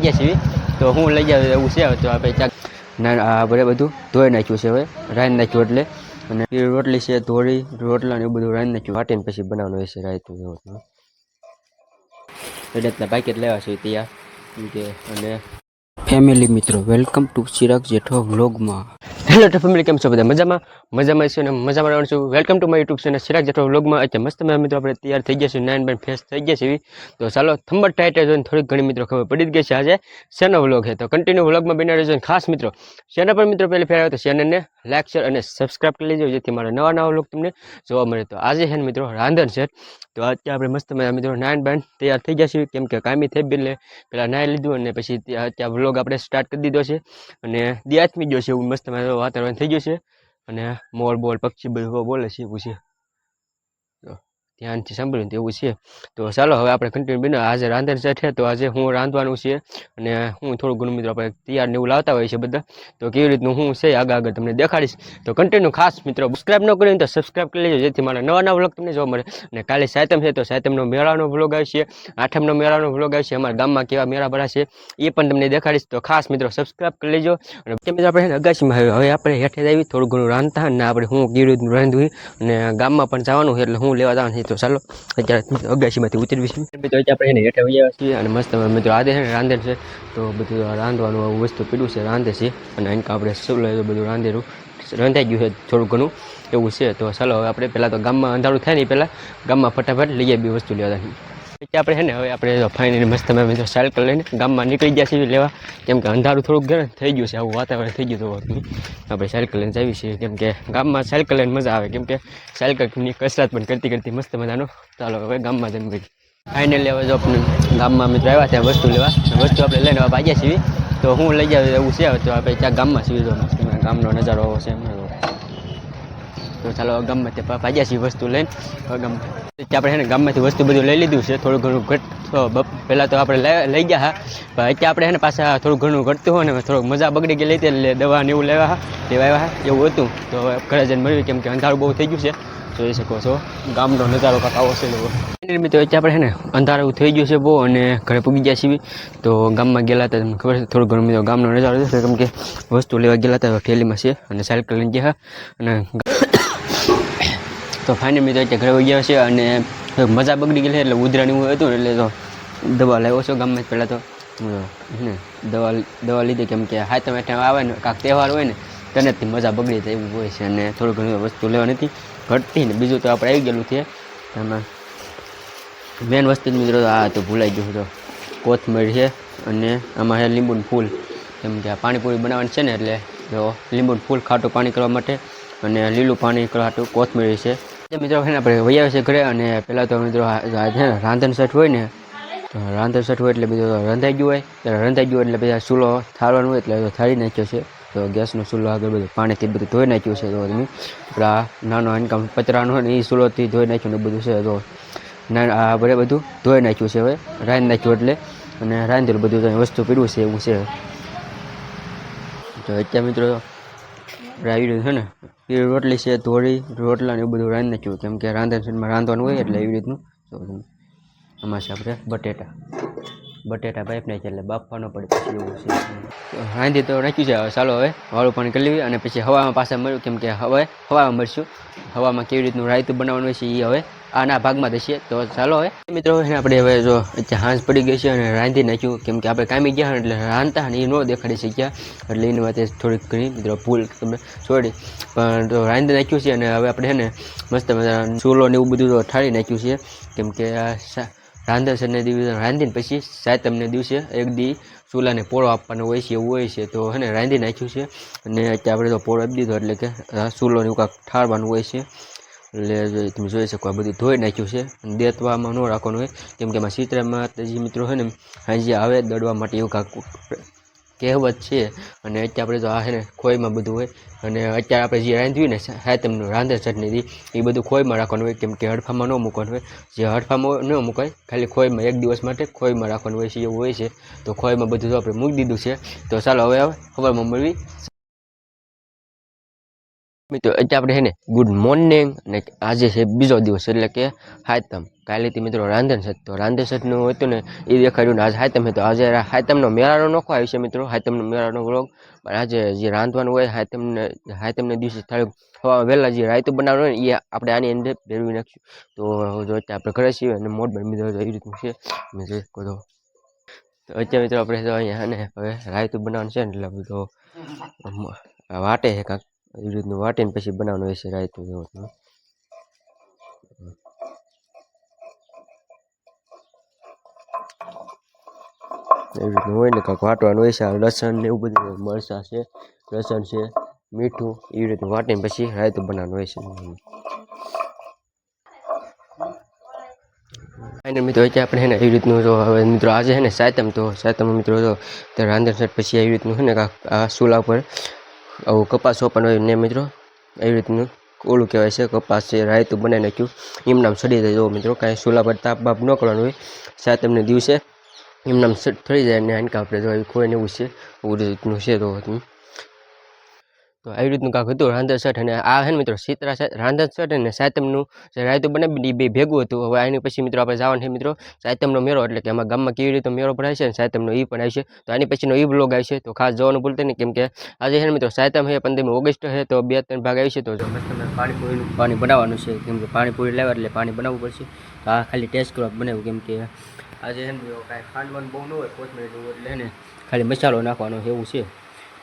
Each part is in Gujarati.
ગયા છીએ તો હું લઈ જાવ એવું છે તો આપણે ચાક ના આ બધું ધોઈ નાખ્યું છે હવે રાઈ નાખ્યું એટલે અને રોટલી છે ધોળી રોટલા ને એવું બધું રાઈ નાખ્યું વાટીને પછી બનાવવાનું હોય છે રાયતું એવું એટલે પેકેટ લેવા છે ત્યાં કે અને ફેમિલી મિત્રો વેલકમ ટુ ચિરાગ જેઠો વ્લોગમાં હેલો તો ફેમિલી કેમ છો બધા મજામાં છે અને મજામાં રહેવાનું છું welcome to my YouTube channel Chirag Jetho વ્લોગમાં અત્યારે મસ્ત મિત્રો આપણે તૈયાર થઈ ગયા છે નાઇન બેન ફેસ થઈ ગયા છે તો ચાલો થંબર ટાઈટ જોઈને થોડીક ઘણી મિત્રો ખબર પડી જ ગઈ છે આજે શેનો વ્લોગ છે તો કન્ટિન્યુ વ્લોગમાં બની રહેજો ખાસ મિત્રો ચેનલ પર મિત્રો પહેલી ફેર આવે તો ચેનલને લાઈક શેર અને સબસ્ક્રાઈબ કરી લેજો જેથી મારા નવા વ્લોગ તમને જોવા મળે તો આજે છે ને મિત્રો રાંધણ છે તો અત્યારે આપણે મસ્ત મિત્રો નાઇન બેન તૈયાર થઈ ગયા છીએ કેમ કે કામી થઈ બી પેલા નાઈ લીધું અને પછી ત્યાં વ્લોગ આપણે સ્ટાર્ટ કરી દીધો છે અને દિયાત્મી ગયો છે એવું મસ્ત વાતાવરણ થઈ ગયું છે અને મોર બોલ પક્ષી બધું બોલે છે એવું છે ધ્યાનથી સાંભળ્યું એવું છે તો ચાલો હવે આપણે કન્ટિન્યુ બને આજે રાંધણ સેટ છે તો આજે હું રાંધવાનું છે અને હું થોડું ઘણું મિત્રો આપણે તૈયાર ને એવું લાવતા હોય છે બધા તો કેવી રીતનું હું છે આગળ તમને દેખાડીશ તો કન્ટિન્યુ ખાસ મિત્રો સબસ્ક્રાઈબ ન કરીને તો સબસ્ક્રાઈબ કરી લેજો જેથી મારા નવા વ્લોગ તમને જોવા મળે અને કાલે સાતમ છે તો સાતમનો મેળાનો વ્લોગ આવશે આઠમનો મેળાનો વ્લોગ આવશે અમારા ગામમાં કેવા મેળા ભરા છે એ પણ તમને દેખાડીશ તો ખાસ મિત્રો સબસ્ક્રાઈબ કરી લેજો અને મિત્રો આપણે અગાશીમાં હવે આપણે હેઠે આવી થોડું ઘણું રાંધતા અને આપણે હું કેવી રીતનું રાંધવું અને ગામમાં પણ જવાનું છે એટલે હું લેવા જવાનું છે તો ચાલો અત્યારે અગાશીમાંથી ઉતરવી છે મિત્રો આપણે એને હેઠે આવ્યા છીએ અને મસ્ત મિત્રો આદે છે ને રાંધેર છે તો બધું રાંધવાનું આવું વસ્તુ પીડ્યું છે રાંધે છે અને અહીં આપણે શું લે બધું રાંધેરું રંધાઈ ગયું છે થોડું ઘણું એવું છે તો ચાલો હવે આપણે પહેલાં તો ગામમાં અંધારું થાય નહીં પહેલાં ગામમાં ફટાફટ લઈએ બી વસ્તુ લેવા આપણે છે ને હવે આપણે ફાઇનલી મસ્ત મિત્રો સાયકલ લઈને ગામમાં નીકળી ગયા છીએ લેવા કેમ કે અંધારું થોડુંક થઈ ગયું છે આવું વાતાવરણ થઈ ગયું હતું આપણે સાયકલ લઈને જઈએ છીએ કેમ કે ગામમાં સાયકલ લઈને મજા આવે કેમ કે સાયકલની કસરત પણ કરતી મસ્ત મજાનો ચાલો હવે ગામમાં જઈને ભાઈ ફાઇનલી હવે જો આપણે ગામમાં મિત્રો આવ્યા ત્યાં વસ્તુ લેવા વસ્તુ આપણે લઈને હવે ભાગ્યા છીએ તો હું લઈ જાવ એવું છે તો આપણે ત્યાં ગામમાં છીએ જો ગામનો નજારો આવો છે તો ચાલો ગામમાં ત્યાં ભાગ્યા છીએ વસ્તુ લઈને આપણે છે ને ગામમાંથી વસ્તુ બધું લઈ લીધું છે થોડું ઘણું ઘટ પહેલાં તો આપણે લઈ ગયા હા પણ અત્યારે આપણે છે ને પાછા થોડું ઘણું ઘટતું હોય ને થોડુંક મજા બગડી ગઈ લઈ એટલે દવા ને એવું લેવા આવ્યા એવું હતું તો ઘરે જઈને મળ્યું કેમ કે અંધારું બહુ થઈ ગયું છે જોઈ શકો છો ગામનો નજારો કાંક આવો છે મિત્રો અત્યારે આપણે છે ને અંધારું થઈ ગયું છે બહુ અને ઘરે પૂગી ગયા છીએ તો ગામમાં ગયેલા હતા તમને ખબર છે થોડું ઘણું મિત્રો ગામનો નજારો છે કેમ કે વસ્તુ લેવા ગયેલા હતા ઠેલીમાં છે અને સાયકલ લઈને ગયા અને તો ફાઇનલ મિત્રો અત્યારે ઘરે ગયા છે અને મજા બગડી ગઈ એટલે ઉધરાની એવું હતું એટલે તો દવા લાવ્યો છો ગામમાં જ પહેલાં તો ને દવા લીધી કેમ કે હાથમાં હેઠે આવે ને કાંક તહેવાર હોય ને તને મજા બગડી જાય એવું હોય છે અને થોડું ઘણું વસ્તુ લેવા નથી ઘટતી ને બીજું તો આપણે આવી ગયેલું છે એમાં મેન વસ્તુ મિત્રો આ તો ભૂલાઈ ગયું તો કોથમરી છે અને આમાં છે લીંબુનું ફૂલ કેમ કે પાણીપુરી બનાવવાની છે ને એટલે તો લીંબુનું ફૂલ ખાટું પાણી કરવા માટે અને લીલું પાણી કરવા માટે કોથમરી છે મિત્રો છે ને આપણે વૈયા છે ઘરે અને પહેલાં તો મિત્રો છે ને રાંધણ સેટ હોય ને તો રાંધણ સેટ હોય એટલે બધું રંધાઈ ગયું હોય ત્યારે રંધાઈ ગયું એટલે બધા ચૂલો થાળવાનું હોય એટલે થાળી નાખ્યો છે તો ગેસનો ચૂલો આગળ બધું પાણીથી બધું ધોઈ નાખ્યું છે તો તમે આપણા નાનો ઇન્કમ પતરાનો હોય ને એ ચૂલોથી ધોઈ નાખ્યું ને બધું છે તો આ બધું ધોઈ નાખ્યું છે હવે રાંધી નાખ્યું એટલે અને રાંધેલું બધું વસ્તુ પીડ્યું છે એવું છે તો અત્યારે મિત્રો આવી રહ્યું છે ને રોટલી છે ધોળી રોટલા ને એવું બધું રાંધી નાખ્યું કેમ કે રાંધણ સેટમાં રાંધવાનું હોય એટલે એવી રીતનું તો આમાં છે આપણે બટેટા પાઇપ નાખીએ એટલે બાફવાનો પડે પછી એવું છે રાંધી તો નાખ્યું છે હવે ચાલો હવે વાળું પાણી કરી લેવી અને પછી હવામાં પાછા મળ્યું કેમ કે હવે હવામાં મળશું હવામાં કેવી રીતનું રાયતું બનાવવાનું હોય છે એ હવે આના ભાગમાં થશે તો ચાલો હવે મિત્રો આપણે હવે જો અત્યારે હાંસ પડી ગઈ છે અને રાંધી નાખ્યું કેમ કે આપણે કામી ગયા એટલે રાંધતા ને એ ન દેખાડી શક્યા એટલે એની વાત થોડીક ઘણી મિત્રો ભૂલ તમે છોડી પણ તો રાંધી નાખ્યું છે અને હવે આપણે છે ને મસ્ત મજા ચૂલો ને એવું બધું તો ઠાળી નાખ્યું છે કેમ કે રાંધણ સેટને દિવસે રાંધીને પછી સાતમને દિવસે એક દી ચૂલાને પોળો આપવાનો હોય છે એવું હોય છે તો હે ને રાંધી નાખ્યું છે અને અત્યારે આપણે તો પોળો આપી દીધો એટલે કે ચૂલો ને એવું કાંક ઠાળવાનું હોય છે એટલે તમે જોઈ શકો આ બધું ધોઈ નાખ્યું છે દેતવામાં ન રાખવાનું હોય કેમ કે એમાં સીતરામાં જે મિત્રો છે ને હાજી આવે દળવા માટે એવું કાંક કહેવત છે અને અત્યારે આપણે તો આ છે ને ખોઈમાં બધું હોય અને અત્યારે આપણે જે રાંધ્યું ને સાતમનું રાંધણ સેટની એ બધું ખોઈમાં રાખવાનું હોય કેમ કે હડફામાં ન મૂકવાનું હોય જે હડફામાં ન મૂકાય ખાલી ખોઈમાં એક દિવસ માટે ખોઈમાં રાખવાનું હોય છે એવું હોય છે તો ખોઈમાં બધું તો આપણે મૂકી દીધું છે તો ચાલો હવે ખબરમાં મળવી મિત્રો અત્યારે આપણે છે ને ગુડ મોર્નિંગ અને આજે છે બીજો દિવસ એટલે કે હાયતમ. કાલેથી મિત્રો રાંધણ છે તો રાંધણ છઠનું હતું ને એ દેખાડ્યું ને આજે હાયતમ છે તો આજે હાયતમનો મેળાનો નોખો આવી છે મિત્રો, હાયતમનો મેળાનો વ્લોગ. પણ આજે જે રાંધવાનું હોય હાયતમને દિવસે થોડુંક હવા વહેલા જે રાયતું બનાવવાનું હોય ને એ આપણે આની અંદર ભેળવી નાખીશું. તો જો અત્યારે આપણે ઘરે છીએ અને મોટ ભાઈ મિત્રો એવી રીતનું છે મેં જોઈ શકો તો અત્યારે મિત્રો આપણે તો અહીંયા અને હવે રાયતું બનાવવાનું છે ને એટલે બધો વાટે છે કાંક એવી રીતનું વાટીને પછી બનાવવાનું હોય છે રાયતું જેવું. એવી રીતનું હોય ને કાંક વાટવાનું હોય છે. લસણ ને એવું બધું મરચાં છે, લસણ છે, મીઠું એવી રીતનું વાટીને પછી રાયતું બનાવવાનું હોય છે. ફાઇનલ મિત્રો અત્યારે આપણે છે ને એવી રીતનું જો હવે મિત્રો આજે છે ને સાયતમ તો સાયતમ મિત્રો જો તો રાંધણ છઠ પછી એવી રીતનું છે ને કાંક આ ચૂલા પર આવું કપાસ સોંપવાનું હોય ને મિત્રો એવી રીતનું ઓલું કહેવાય છે કપાસ છે રાયતું બનાવી નાખ્યું એમ નામ સડી જાય. જો મિત્રો કાંઈ ચૂલા પર તાપ બાપ ન કરવાનું હોય સાયતમને દિવસે એમ નામ થઈ જાય ને આનકા આપણે જો કોઈ ને એવું છે એવું રીતનું છે. તો આવી રીતનું કાંક હતું રાંધણ છઠ. અને આ છે ને મિત્રો શીતળા રાંધણ છઠ અને સાયતમનું જે રાયતું બનાવી બે ભેગું હતું. હવે આની પછી મિત્રો આપણે જવાનું છે મિત્રો સાયતમનો મેળો એટલે કે આમાં ગામમાં કેવી રીતે મેળો ભરાય છે અને સાયતમનો એ પણ આવશે. તો આની પછીનો એ બ્લોગ આવશે તો ખાસ જોવાનું ભૂલતા નહીં કેમ કે આજે છે ને મિત્રો સાયતમ છે 15મી ઓગસ્ટ છે તો 2-3 ભાગ આવશે. તો પાણીપુરીનું પાણી બનાવવાનું છે કેમ કે પાણીપુરી લેવા એટલે પાણી બનાવવું પડશે. તો આ ખાલી ટેસ્ટ કરવા બનાવ્યું કેમ કે આજે છે ને કાંઈ ખાંડવાનું બહુ ન હોય કોથમીર એટલે ને ખાલી મસાલો નાખવાનો એવું છે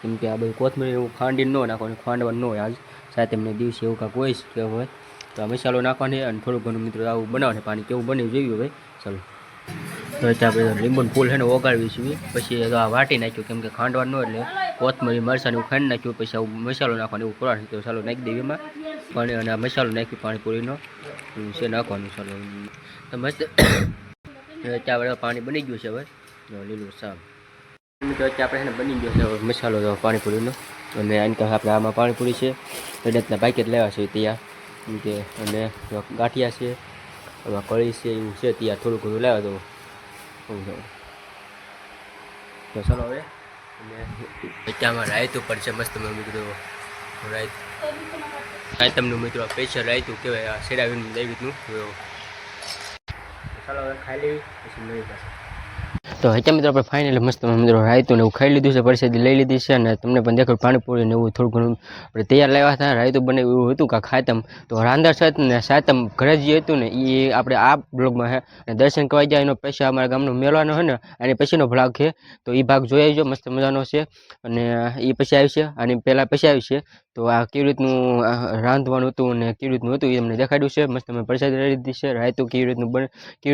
કેમ કે આ બધું કોથમીર એવું ખાંડી ન નાખવાનું ખાંડવાનું ન હોય. આજ સાયતમને દિવસે એવું કાંઈક હોય કે હોય તો આ મસાલો નાખવાની અને થોડું ઘણું મિત્રો આવું બનાવવાનું પાણી કેવું બની જોયું ભાઈ. ચાલો તો અત્યારે આપણે લીંબુનું ફૂલ છે ને ઓગાળવી છીએ પછી તો આ વાટી નાખ્યું કેમ કે ખાંડવાનું ન એટલે કોથમીર મરચાંને એવું ખાંડી નાખ્યું પછી આવું મસાલો નાખવાનું એવું કરવાનું. તો ચાલો નાખી દઈએ એમાં પાણી અને આ મસાલો નાખ્યું પાણીપુરીનો છે નાખવાનું. ચાલો તો મસ્ત અત્યારે પાણી બની ગયું છે હવે લીલું સામ મિત્રો અત્યારે આપણે બની ગયો છે મસાલો તો પાણીપુરીનો. અને આની કાંઈ આપણે આમાં પાણીપુરી છે રીતના પેકેટ લેવા છે ત્યાં કે અને ગાંઠિયા છે એમાં કળી છે એવું છે ત્યાં થોડું ઘણું લેવા દો. તો ચાલો હવે અને અત્યારમાં રાયતું પણ છે મસ્ત મેં મિત્રો રાયતમનું મિત્રો સ્પેશિયલ રાયતું કહેવાય આ શેડાવીનું દૈવિકનું. ચાલો હવે ખાઈ લેવી પછી મળી જશે. તો અત્યારે મિત્રો આપણે ફાઇનલી મસ્ત મિત્રો રાયતું ને એવું ખાઈ લીધું છે પરિસ્થિતિ લઈ લીધી છે અને તમને પણ દેખાડ પાણીપુરી ને એવું થોડું ઘણું આપણે તૈયાર લાવ્યા હતા. રાયતું બનાવ્યું એવું હતું કાંક ખાયતમ તો રાંધણ છઠ ને સાયતમ ઘરે જે હતું ને એ આપણે આ બ્લોગમાં છે અને દર્શન કરવા જાય એનો પછી અમારા ગામનો મેળવાનો છે ને એની પછીનો ભાગ છે તો એ ભાગ જોઈ આવજો મસ્ત મજાનો છે અને એ પછી આવશે અને પહેલાં પછી આવશે. તો આ કેવી રીતનું રાંધવાનું હતું અને કેવી રીતનું હતું એ અમને દેખાડ્યું છે. મસ્ત અમે પ્રસાદ લઈ લીધી છે રાયતું કેવી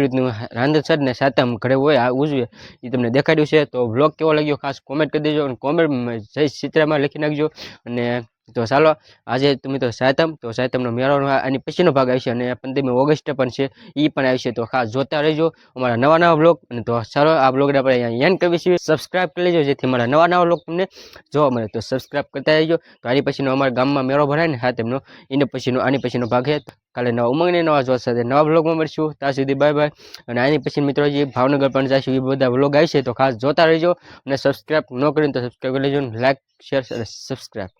રીતનું રાંધણ છઠ ને સાયતમ ઘરે હોય આ ઉજવે એ તમને દેખાડ્યું છે. તો વ્લોગ કેવો લાગ્યો ખાસ કોમેન્ટ કરી દેજો અને કોમેન્ટ જય સીતારામ લખી નાખજો. અને તો ચાલો આજે તમે તો સાયતમનો મેળો આની પછીનો ભાગ આવશે અને 15મી ઓગસ્ટ પણ છે એ પણ આવશે. તો ખાસ જોતા રહેજો અમારા નવા વ્લોગ. અને તો ચાલો આ વ્લોગને આપણે અહીંયા એન્ડ કરવી છીએ. સબસ્ક્રાઈબ કરી લેજો જેથી અમારા નવા વ્લોગ તમને જોવા મળે. તો સબસ્ક્રાઈબ કરતા રહેજો. તો આની પછીનો અમારા ગામમાં મેળો ભરાય ને સાયતમનો એને પછીનો આની પછીનો ભાગ છે. કાલે નવા ઉમંગને નવા જોત સાથે નવા વ્લોગમાં મળશું. ત્યાં સુધી બાય બાય. અને આની પછી મિત્રો જે ભાવનગર પણ જઈશું એ બધા વ્લોગ આવશે તો ખાસ જોતા રહેજો. અને સબસ્ક્રાઈબ ન કરીને તો સબસ્ક્રાઈબ કરી લેજો. લાઈક શેર અને સબસ્ક્રાઈબ.